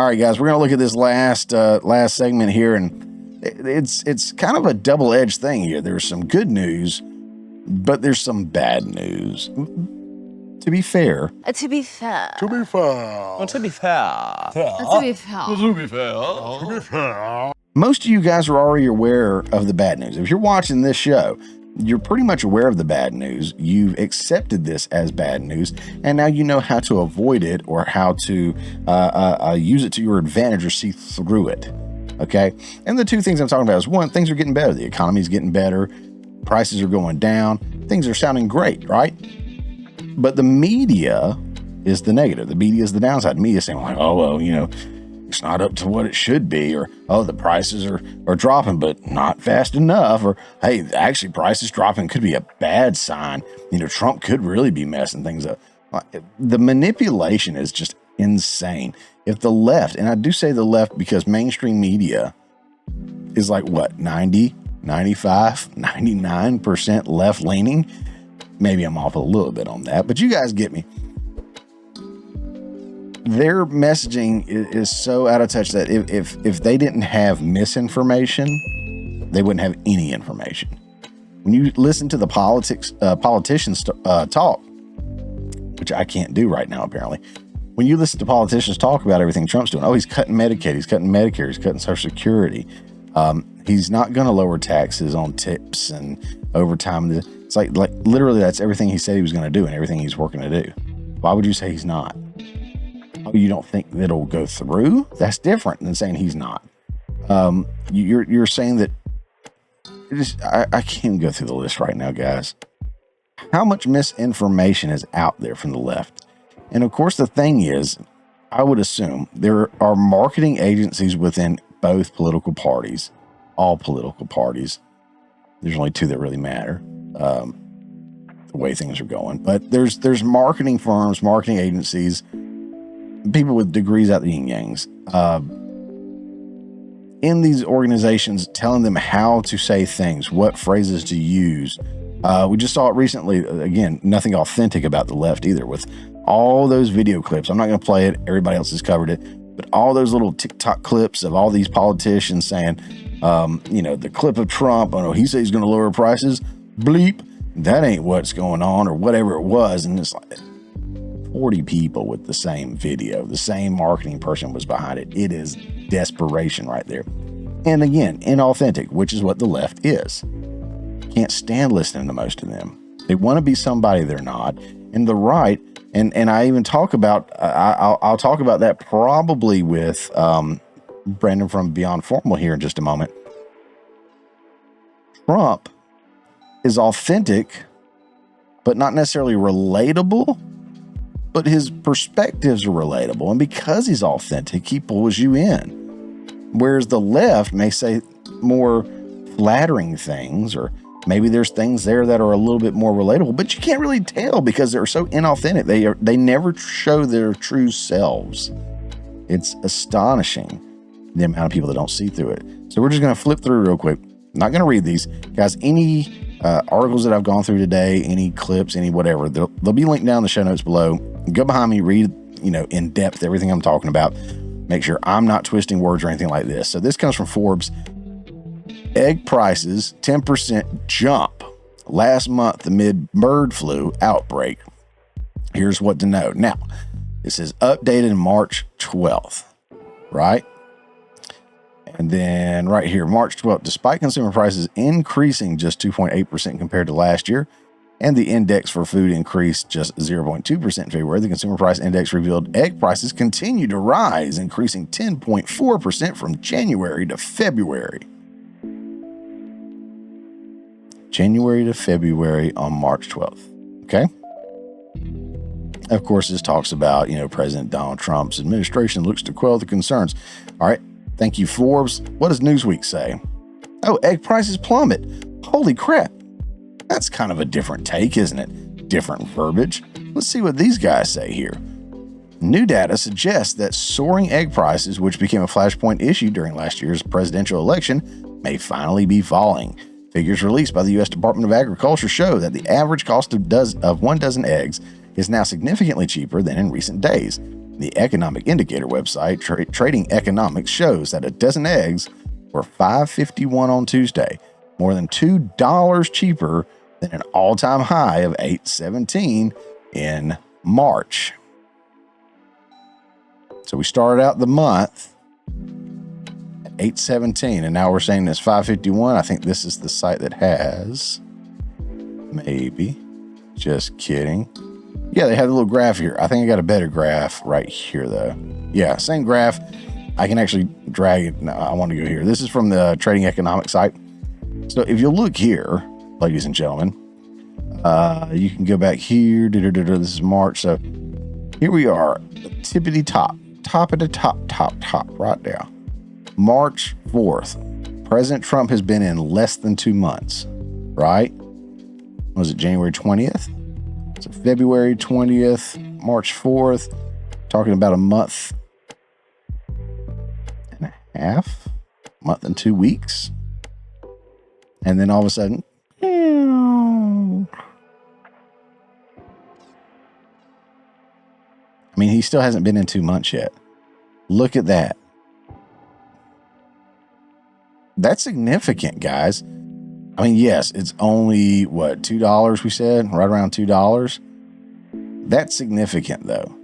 All right, guys, we're going to look at this last segment here, and it's kind of a double-edged thing here. There's some good news, but there's some bad news. To be fair. To be fair. To be fair. To be fair. To be fair. To be fair. To be fair. Most of you guys are already aware of the bad news. If you're watching this show, you're pretty much aware of the bad news. You've accepted this as bad news, and now you know how to avoid it or how to use it to your advantage or see through it. Okay? And the two things I'm talking about is, one, things are getting better. The economy's getting better. Prices are going down. Things are sounding great, right? But the media is the negative. The media is the downside. The media is saying, like, oh, well, you know, it's not up to what it should be, or, oh, the prices are dropping, but not fast enough, or, hey, actually prices dropping could be a bad sign. You know, Trump could really be messing things up. The manipulation is just insane. If the left, and I do say the left because mainstream media is like, what, 90, 95, 99% left leaning? Maybe I'm off a little bit on that, but you guys get me. Their messaging is so out of touch that if they didn't have misinformation, they wouldn't have any information. When you listen to the politicians talk, which I can't do right now, apparently. When you listen to politicians talk about everything Trump's doing, oh, he's cutting Medicaid, he's cutting Medicare, he's cutting Social Security. He's not going to lower taxes on tips and overtime. It's like literally that's everything he said he was going to do and everything he's working to do. Why would you say he's not? Oh, you don't think that it'll go through? That's different than saying he's not. You're saying that I can't even go through the list right now, guys. How much misinformation is out there from the left? And of course, the thing is, I would assume there are marketing agencies within both political parties, all political parties. There's only two that really matter, the way things are going. But there's marketing firms, marketing agencies, people with degrees out the yin-yangs, in these organizations telling them how to say things, what phrases to use. We just saw it recently. Again, nothing authentic about the left either, with all those video clips. I'm not going to play it. Everybody else has covered it. But all those little TikTok clips of all these politicians saying, you know, the clip of Trump, oh no, he said he's going to lower prices. Bleep. That ain't what's going on, or whatever it was. And it's like 40 people with the same video, the same marketing person was behind it. It is desperation right there. And again, inauthentic, which is what the left is. Can't stand listening to most of them. They want to be somebody they're not. And the right, and I even talk about, I'll talk about that probably with Brandon from Beyond Formal here in just a moment. Trump is authentic, but not necessarily relatable. But his perspectives are relatable. And because he's authentic, he pulls you in. Whereas the left may say more flattering things, or maybe there's things there that are a little bit more relatable, but you can't really tell because they're so inauthentic. They never show their true selves. It's astonishing the amount of people that don't see through it. So we're just going to flip through real quick. I'm not going to read these. Guys, any articles that I've gone through today, any clips, any whatever, they'll be linked down in the show notes below. Go behind me, read, you know, in depth everything I'm talking about. Make sure I'm not twisting words or anything like this. So this comes from Forbes. Egg prices 10% jump last month amid bird flu outbreak. Here's what to know. Now, this is updated March 12th, right? And then right here, March 12th, despite consumer prices increasing just 2.8% compared to last year, and the index for food increased just 0.2% in February, the consumer price index revealed egg prices continue to rise, increasing 10.4% from January to February. January to February on March 12th. Okay. Of course, this talks about, you know, President Donald Trump's administration looks to quell the concerns. All right. Thank you, Forbes. What does Newsweek say? Oh, egg prices plummet. Holy crap. That's kind of a different take, isn't it? Different verbiage. Let's see what these guys say here. New data suggests that soaring egg prices, which became a flashpoint issue during last year's presidential election, may finally be falling. Figures released by the U.S. Department of Agriculture show that the average cost of 1 dozen eggs is now significantly cheaper than in recent days. The economic indicator website, Trading Economics, shows that a dozen eggs were $5.51 on Tuesday, more than $2 cheaper than an all-time high of $8.17 in March. So we started out the month at $8.17, and now we're saying it's $5.51. I think this is the site that has, maybe, just kidding. Yeah, they had a little graph here. I think I got a better graph right here, though. Yeah, same graph. I can actually drag it. No, I want to go here. This is from the Trading Economics site. So if you look here, ladies and gentlemen, you can go back here. This is March. So here we are, tippity top of the top, right there. March 4th. President Trump has been in less than 2 months, right? Was it January 20th? So February 20th, March 4th, talking about a month and a half, month and 2 weeks. And then all of a sudden, I mean, he still hasn't been in 2 months yet. Look at that. That's significant, guys. I mean, yes, it's only, what, $2 we said? Right around $2. That's significant, though.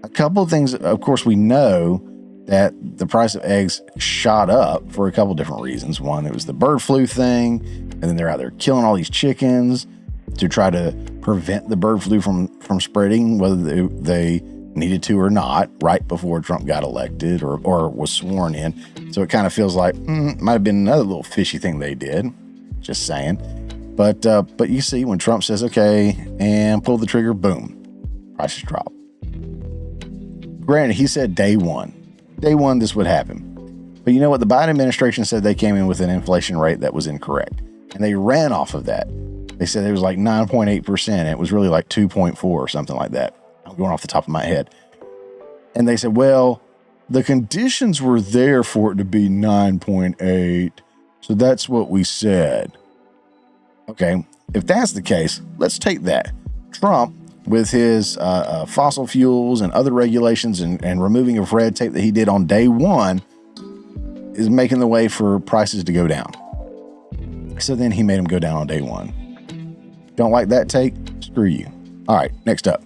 A couple of things, of course, we know that the price of eggs shot up for a couple different reasons. One, it was the bird flu thing, and then they're out there killing all these chickens to try to prevent the bird flu from spreading, whether they needed to or not, right before Trump got elected or was sworn in. So it kind of feels like might have been another little fishy thing they did. Just saying. But you see, when Trump says, okay, and pull the trigger, boom, prices drop. Granted, he said day one this would happen. But you know what? The Biden administration said they came in with an inflation rate that was incorrect. And they ran off of that. They said it was like 9.8%. It was really like 2.4 or something like that. I'm going off the top of my head. And they said, well, the conditions were there for it to be 9.8. So that's what we said. Okay, if that's the case, let's take that. Trump, with his fossil fuels and other regulations and removing of red tape that he did on day one, is making the way for prices to go down. So then he made them go down on day one. Don't like that take? Screw you. All right, next up.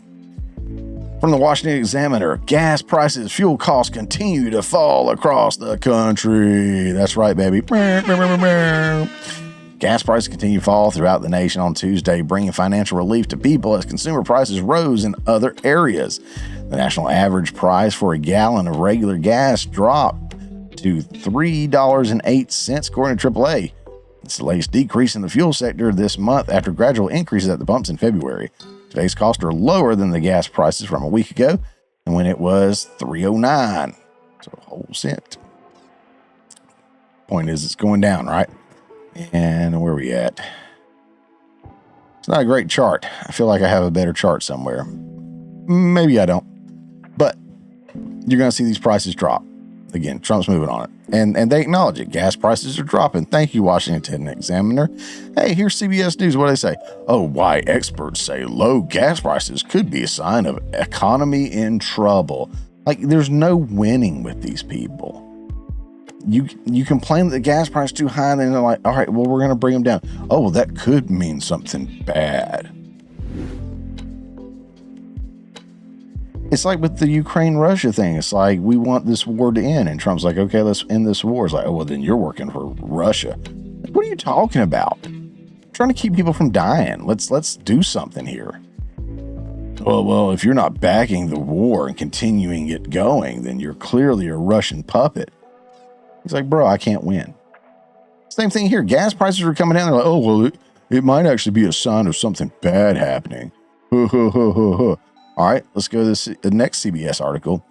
From the Washington Examiner, gas prices, fuel costs continue to fall across the country. That's right, baby. Gas prices continue to fall throughout the nation on Tuesday, bringing financial relief to people as consumer prices rose in other areas. The national average price for a gallon of regular gas dropped to $3.08, according to AAA. It's the latest decrease in the fuel sector this month after gradual increases at the pumps in February. Today's costs are lower than the gas prices from a week ago, and when it was $3.09, so a whole cent. Point is, it's going down, right? And where are we at? It's not a great chart. I feel like I have a better chart somewhere. Maybe I don't. But you're going to see these prices drop. Again, Trump's moving on it. And they acknowledge it. Gas prices are dropping. Thank you, Washington Examiner. Hey, here's CBS News. What do they say? Oh, why experts say low gas prices could be a sign of economy in trouble. Like, there's no winning with these people. You complain that the gas price is too high, and then they're like, all right, well, we're going to bring them down. Oh, well, that could mean something bad. It's like with the Ukraine-Russia thing. It's like, we want this war to end. And Trump's like, okay, let's end this war. It's like, oh, well, then you're working for Russia. What are you talking about? I'm trying to keep people from dying. Let's do something here. Well, if you're not backing the war and continuing it going, then you're clearly a Russian puppet. He's like, bro, I can't win. Same thing here. Gas prices are coming down. They're like, oh, well, it might actually be a sign of something bad happening. All right, let's go to the next CBS article.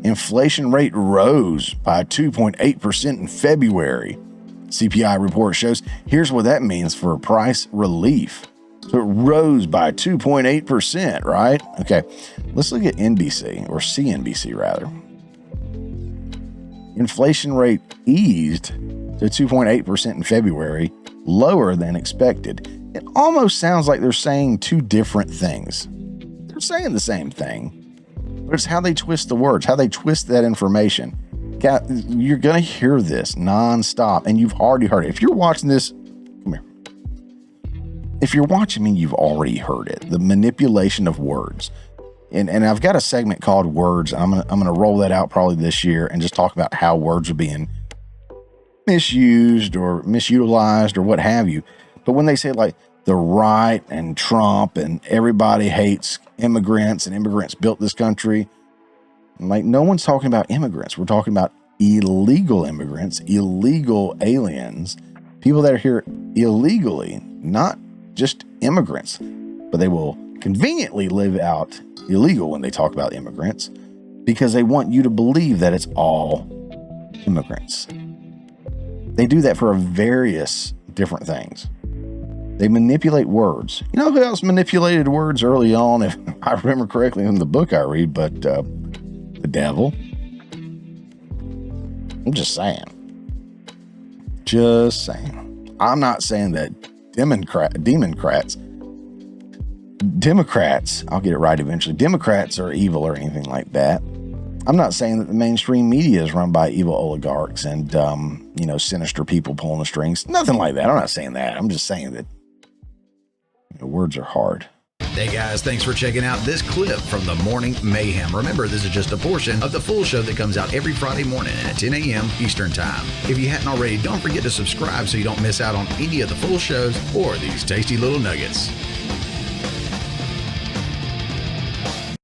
Inflation rate rose by 2.8% in February. CPI report shows here's what that means for price relief. So it rose by 2.8%, right? Okay, let's look at NBC, or CNBC rather. Inflation rate eased to 2.8% in February, lower than expected. It almost sounds like they're saying two different things. They're saying the same thing, But it's how they twist the words, how they twist that information. You're going to hear this nonstop, and you've already heard it. If you're watching this, come here. If you're watching me, you've already heard it. The manipulation of words. And I've got a segment called Words. I'm gonna roll that out probably this year and just talk about how words are being misused or misutilized or what have you. But when they say like the right and Trump and everybody hates immigrants and immigrants built this country, like no one's talking about immigrants. We're talking about illegal immigrants, illegal aliens, people that are here illegally, not just immigrants, but they will conveniently live out illegal when they talk about immigrants because they want you to believe that it's all immigrants. They do that for various different things. They manipulate words. You know who else manipulated words early on, if I remember correctly in the book I read, but the devil. I'm just saying. Just saying. I'm not saying that Democrats, I'll get it right eventually, Democrats are evil or anything like that. I'm not saying that the mainstream media is run by evil oligarchs and, sinister people pulling the strings. Nothing like that. I'm not saying that. I'm just saying that words are hard. Hey guys, thanks for checking out this clip from the Morning Mayhem. Remember, this is just a portion of the full show that comes out every Friday morning at 10 a.m. Eastern Time. If you hadn't already, don't forget to subscribe so you don't miss out on any of the full shows or these tasty little nuggets.